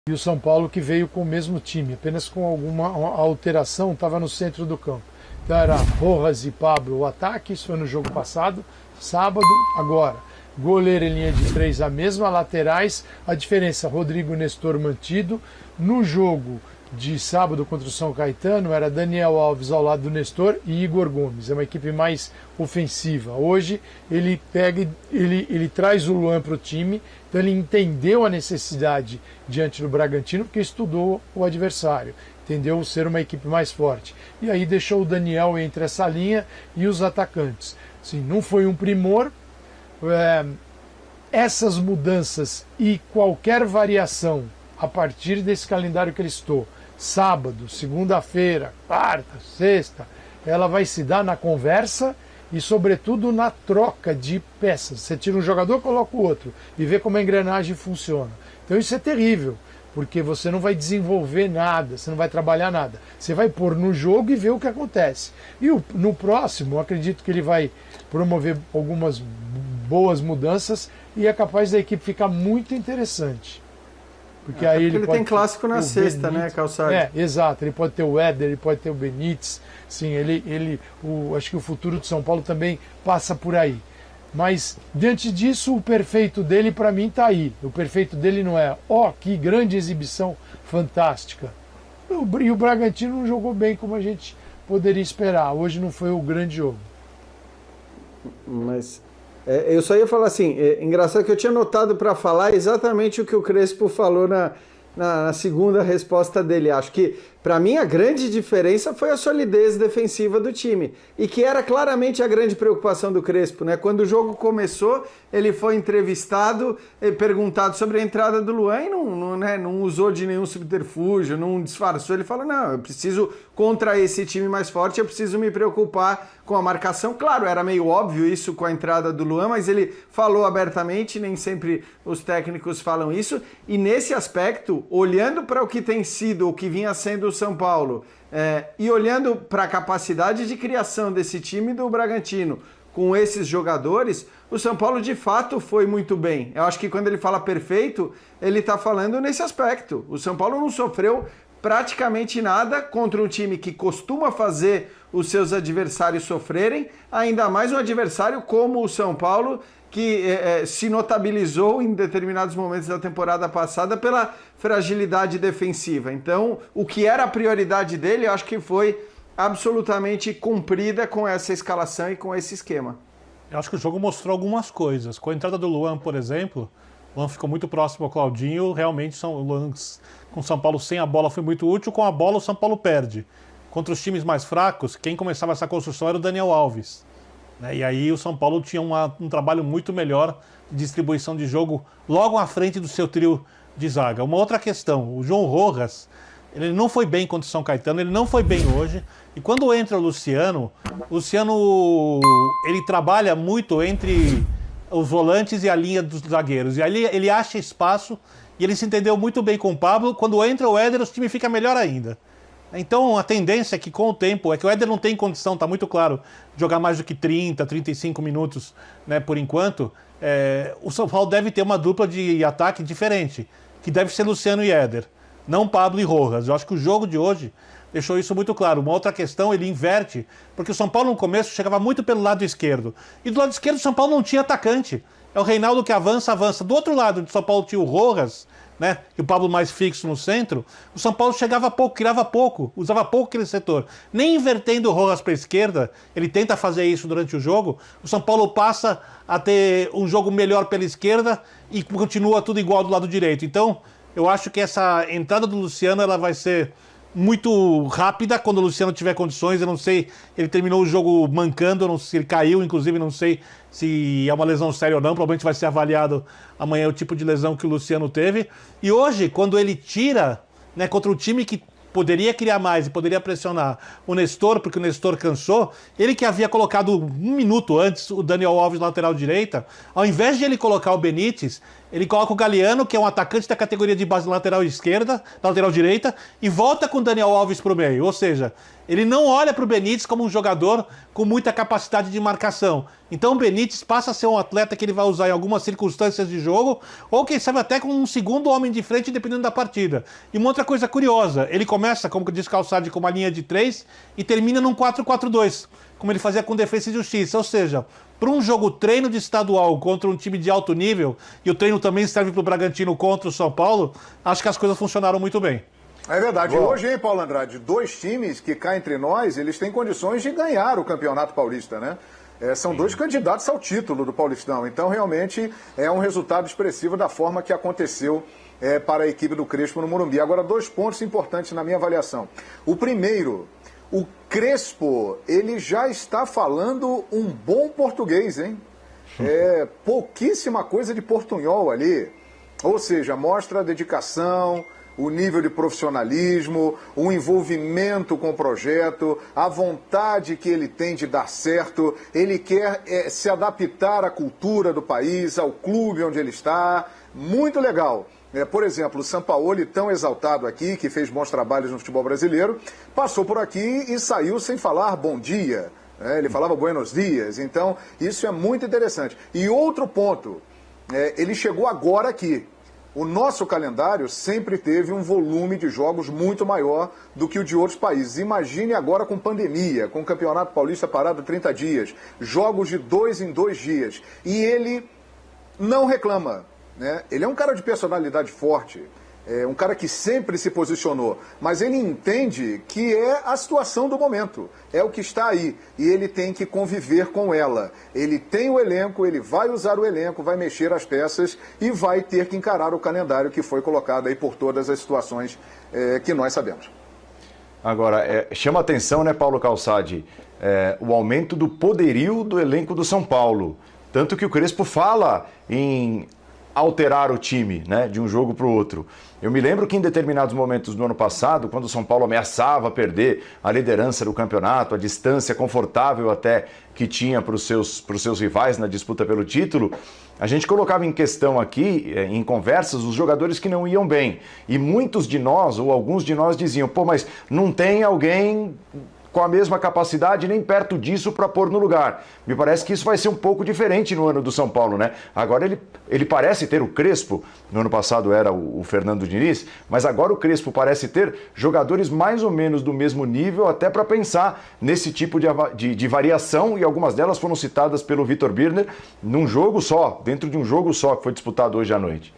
E o São Paulo que veio com o mesmo time, apenas com alguma alteração, estava no centro do campo. Então era Rojas e Pablo o ataque, isso foi no jogo passado, sábado, agora. Goleiro em linha de 3 a mesma, laterais, a diferença, Rodrigo Nestor mantido. No jogo de sábado contra o São Caetano era Daniel Alves ao lado do Nestor e Igor Gomes, é uma equipe mais ofensiva. Hoje ele ele traz o Luan para o time, então ele entendeu a necessidade diante do Bragantino porque estudou o adversário, entendeu ser uma equipe mais forte. E aí deixou o Daniel entre essa linha e os atacantes. Assim, não foi um primor, essas mudanças e qualquer variação a partir desse calendário que ele estou, sábado, segunda-feira, quarta, sexta, ela vai se dar na conversa e, sobretudo, na troca de peças. Você tira um jogador, coloca o outro e vê como a engrenagem funciona. Então isso é terrível, porque você não vai desenvolver nada, você não vai trabalhar nada. Você vai pôr no jogo e ver o que acontece. E no próximo, eu acredito que ele vai promover algumas boas mudanças e é capaz da equipe ficar muito interessante. Porque aí ele tem clássico na sexta, Benítez, né, Calçado? Exato. Ele pode ter o Éder, ele pode ter o Benítez. Sim, acho que o futuro de São Paulo também passa por aí. Mas, diante disso, o perfeito dele, para mim, está aí. O perfeito dele não é, que grande exibição fantástica. E o Bragantino não jogou bem como a gente poderia esperar. Hoje não foi o grande jogo. Mas eu só ia falar assim, engraçado que eu tinha notado para falar exatamente o que o Crespo falou na segunda resposta dele. Acho que, para mim, a grande diferença foi a solidez defensiva do time. E que era claramente a grande preocupação do Crespo, né? Quando o jogo começou, ele foi entrevistado, perguntado sobre a entrada do Luan e não usou de nenhum subterfúgio, não disfarçou. Ele falou, não, eu preciso, contra esse time mais forte, eu preciso me preocupar com a marcação. Claro, era meio óbvio isso com a entrada do Luan, mas ele falou abertamente, nem sempre os técnicos falam isso. E nesse aspecto, olhando para o que tem sido, o que vinha sendo o São Paulo, e olhando para a capacidade de criação desse time do Bragantino com esses jogadores, o São Paulo de fato foi muito bem. Eu acho que quando ele fala perfeito, ele está falando nesse aspecto. O São Paulo não sofreu praticamente nada contra um time que costuma fazer os seus adversários sofrerem, ainda mais um adversário como o São Paulo, que se notabilizou em determinados momentos da temporada passada pela fragilidade defensiva. Então, o que era a prioridade dele, eu acho que foi absolutamente cumprida com essa escalação e com esse esquema. Eu acho que o jogo mostrou algumas coisas. Com a entrada do Luan, por exemplo, o Luan ficou muito próximo ao Claudinho. Realmente, o Luan com o São Paulo sem a bola foi muito útil. Com a bola, o São Paulo perde. Contra os times mais fracos, quem começava essa construção era o Daniel Alves. E aí o São Paulo tinha um trabalho muito melhor de distribuição de jogo logo à frente do seu trio de zaga. Uma outra questão, o João Rojas, ele não foi bem contra o São Caetano, ele não foi bem hoje. E quando entra o Luciano, ele trabalha muito entre os volantes e a linha dos zagueiros. E aí ele acha espaço e ele se entendeu muito bem com o Pablo. Quando entra o Éder, o time fica melhor ainda. Então a tendência é que com o tempo, é que o Éder não tem condição, está muito claro, de jogar mais do que 30, 35 minutos, né, por enquanto. O São Paulo deve ter uma dupla de ataque diferente, que deve ser Luciano e Éder, não Pablo e Rojas. Eu acho que o jogo de hoje deixou isso muito claro. Uma outra questão, ele inverte, porque o São Paulo no começo chegava muito pelo lado esquerdo. E do lado esquerdo o São Paulo não tinha atacante. É o Reinaldo que avança. Do outro lado, onde o São Paulo tinha o Rojas, né, e o Pablo mais fixo no centro, o São Paulo chegava pouco, criava pouco, usava pouco aquele setor. Nem invertendo o Rojas para a esquerda, ele tenta fazer isso durante o jogo, o São Paulo passa a ter um jogo melhor pela esquerda e continua tudo igual do lado direito. Então, eu acho que essa entrada do Luciano ela vai ser muito rápida quando o Luciano tiver condições. Eu não sei, ele terminou o jogo mancando, eu não sei se ele caiu, inclusive não sei se é uma lesão séria ou não, provavelmente vai ser avaliado amanhã o tipo de lesão que o Luciano teve. E hoje, quando ele tira, né, contra um time que poderia criar mais e poderia pressionar o Nestor, porque o Nestor cansou, ele que havia colocado um minuto antes o Daniel Alves na lateral direita, ao invés de ele colocar o Benítez, ele coloca o Galeano, que é um atacante da categoria de base lateral esquerda, da lateral direita, e volta com o Daniel Alves pro meio. Ou seja, ele não olha pro Benítez como um jogador com muita capacidade de marcação. Então o Benítez passa a ser um atleta que ele vai usar em algumas circunstâncias de jogo, ou quem sabe até com um segundo homem de frente, dependendo da partida. E uma outra coisa curiosa, ele começa, como diz Calçade, com uma linha de 3 e termina num 4-4-2, como ele fazia com Defesa e Justiça. Ou seja, para um jogo treino de estadual contra um time de alto nível, e o treino também serve para o Bragantino contra o São Paulo, acho que as coisas funcionaram muito bem. É verdade. Bom. Hoje, hein, Paulo Andrade, 2 times que cá entre nós, eles têm condições de ganhar o Campeonato Paulista, né? São 2 candidatos ao título do Paulistão. Então, realmente, é um resultado expressivo da forma que aconteceu para a equipe do Crespo no Morumbi. Agora, 2 pontos importantes na minha avaliação. O primeiro, o Crespo, ele já está falando um bom português, hein? Pouquíssima coisa de portunhol ali. Ou seja, mostra a dedicação, o nível de profissionalismo, o envolvimento com o projeto, a vontade que ele tem de dar certo. Ele quer se adaptar à cultura do país, ao clube onde ele está. Muito legal. Por exemplo, o Sampaoli, tão exaltado aqui, que fez bons trabalhos no futebol brasileiro, passou por aqui e saiu sem falar bom dia. Ele falava buenos dias. Então, isso é muito interessante. E outro ponto, ele chegou agora aqui. O nosso calendário sempre teve um volume de jogos muito maior do que o de outros países. Imagine agora com pandemia, com o Campeonato Paulista parado 30 dias, jogos de 2 em 2 dias. E ele não reclama. Ele é um cara de personalidade forte, um cara que sempre se posicionou, mas ele entende que é a situação do momento, é o que está aí, e ele tem que conviver com ela. Ele tem o elenco, ele vai usar o elenco, vai mexer as peças e vai ter que encarar o calendário que foi colocado aí por todas as situações que nós sabemos. Agora, chama atenção, né, Paulo Calçade, o aumento do poderio do elenco do São Paulo, tanto que o Crespo fala em alterar o time, né, de um jogo para o outro. Eu me lembro que em determinados momentos do ano passado, quando o São Paulo ameaçava perder a liderança do campeonato, a distância confortável até que tinha para os seus rivais na disputa pelo título, a gente colocava em questão aqui, em conversas, os jogadores que não iam bem. E muitos de nós, ou alguns de nós, diziam, mas não tem alguém com a mesma capacidade, nem perto disso para pôr no lugar. Me parece que isso vai ser um pouco diferente no ano do São Paulo, né? Agora ele parece ter o Crespo, no ano passado era o Fernando Diniz, mas agora o Crespo parece ter jogadores mais ou menos do mesmo nível, até para pensar nesse tipo de variação, e algumas delas foram citadas pelo Vitor Birner num jogo só, dentro de um jogo só, que foi disputado hoje à noite.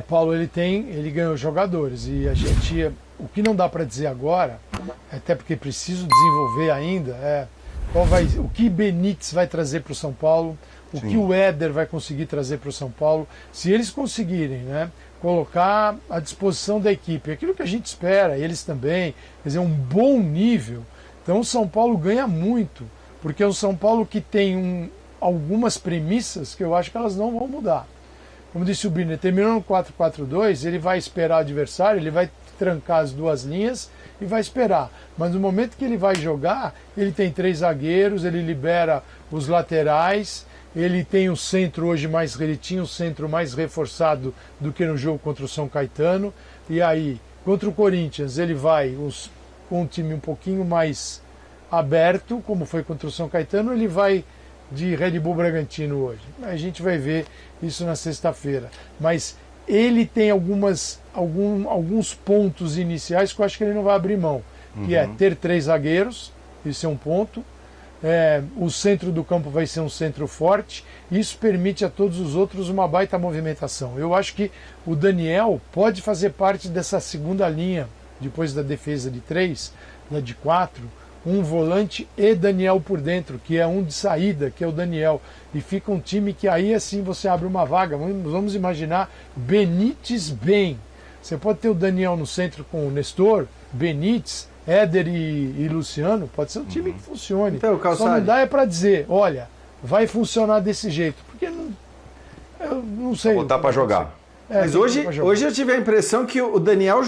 Paulo, ele ganhou jogadores, e o que não dá para dizer agora, até porque preciso desenvolver ainda, o que Benítez vai trazer para o São Paulo, o que o Éder vai conseguir trazer para o São Paulo, se eles conseguirem, colocar à disposição da equipe aquilo que a gente espera, eles também, quer dizer, um bom nível. Então o São Paulo ganha muito, porque é um São Paulo que tem algumas premissas que eu acho que elas não vão mudar. Como disse o Birner, terminando no 4-4-2, ele vai esperar o adversário, ele vai trancar as 2 linhas e vai esperar. Mas no momento que ele vai jogar, ele tem 3 zagueiros, ele libera os laterais, ele tem o centro hoje ele tinha o centro mais reforçado do que no jogo contra o São Caetano. E aí, contra o Corinthians, ele vai com um time um pouquinho mais aberto, como foi contra o São Caetano, ele vai de Red Bull Bragantino hoje. A gente vai ver isso na sexta-feira. Mas ele tem alguns pontos iniciais que eu acho que ele não vai abrir mão. Que é ter 3 zagueiros, isso é um ponto. O centro do campo vai ser um centro forte. Isso permite a todos os outros uma baita movimentação. Eu acho que o Daniel pode fazer parte dessa segunda linha, depois da defesa de 3, de 4, um volante e Daniel por dentro, que é um de saída, que é o Daniel. E fica um time que aí assim você abre uma vaga. Vamos imaginar Benítez bem. Você pode ter o Daniel no centro com o Nestor, Benítez, Éder e Luciano. Pode ser um time que funcione. Então, só não dá para dizer, olha, vai funcionar desse jeito. Porque eu não sei. Vou botar para jogar. Mas hoje eu tive a impressão que o Daniel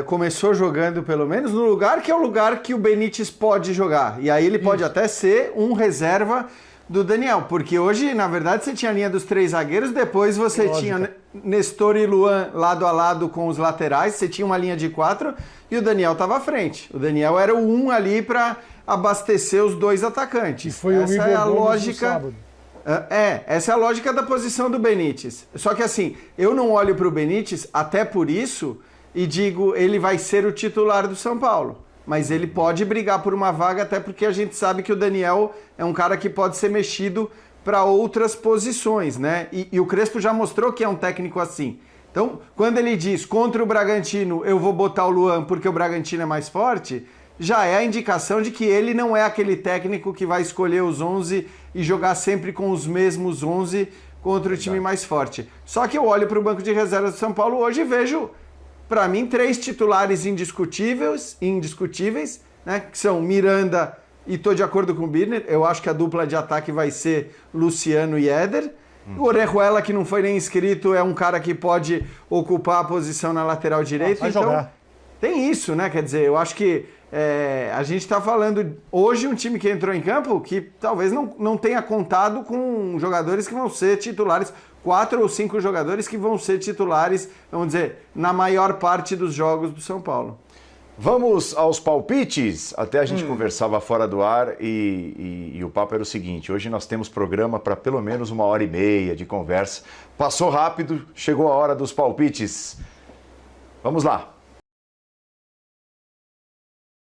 começou jogando pelo menos, no lugar que é o lugar que o Benítez pode jogar. E aí ele pode até ser um reserva do Daniel, porque hoje, na verdade, você tinha a linha dos 3 zagueiros, depois você tinha Nestor e Luan lado a lado com os laterais, você tinha uma linha de 4 e o Daniel estava à frente. O Daniel era o 1 ali para abastecer os 2 atacantes. E foi essa o Igor é a Gomes lógica. no sábado. Essa é a lógica da posição do Benítez. Só que assim, eu não olho para o Benítez até por isso e digo, ele vai ser o titular do São Paulo. Mas ele pode brigar por uma vaga, até porque a gente sabe que o Daniel é um cara que pode ser mexido para outras posições, né? E o Crespo já mostrou que é um técnico assim. Então, quando ele diz contra o Bragantino eu vou botar o Luan porque o Bragantino é mais forte, já é a indicação de que ele não é aquele técnico que vai escolher os 11 e jogar sempre com os mesmos 11 contra o time mais forte. Só que eu olho para o banco de reservas do São Paulo hoje e vejo, para mim, 3 titulares indiscutíveis, né, que são Miranda, e estou de acordo com o Birner, eu acho que a dupla de ataque vai ser Luciano e Éder. O Orejuela, que não foi nem inscrito, é um cara que pode ocupar a posição na lateral direita. Vai então, jogar. tem isso, né? Quer dizer, eu acho que a gente está falando hoje um time que entrou em campo que talvez não tenha contado com jogadores que vão ser titulares, 4 ou 5 jogadores que vão ser titulares, vamos dizer, na maior parte dos jogos do São Paulo. Vamos aos palpites? Até a gente conversava fora do ar e o papo era o seguinte, hoje nós temos programa para pelo menos 1h30 de conversa. Passou rápido, chegou a hora dos palpites. Vamos lá.